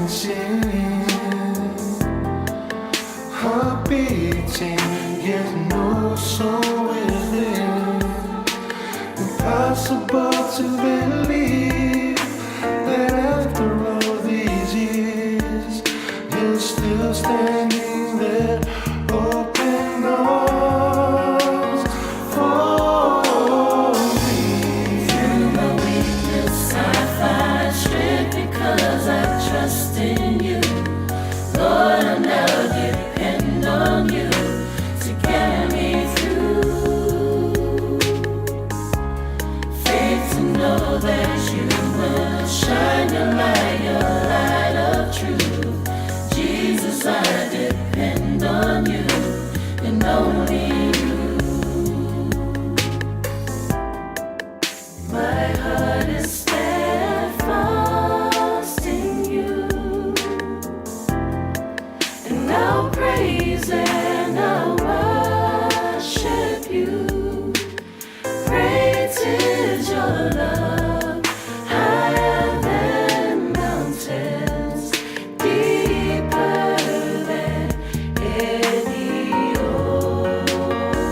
dancing, heart beating, yet no soul within. Impossible to believe that after all these years, you're still standing there, open arms for me. Through my weakness, I find strength because I trust in you. Lord, I'll never depend on you to carry me through. Faith to know that you will shine your light of truth. Jesus, I depend on you and only you. My heart is steadfast in you, and I'll praise and I'll worship you. Great is your love, higher than mountains, deeper than any ocean.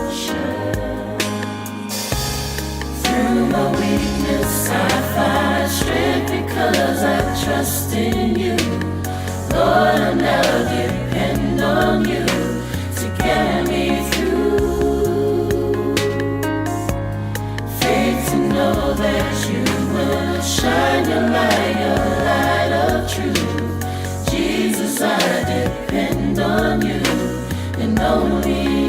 Through my weakness, I find strength because I trust in you. Lord, I'll never depend on you to carry me through. Faith to know that you will shine your light of truth. Jesus, I depend on you and only you.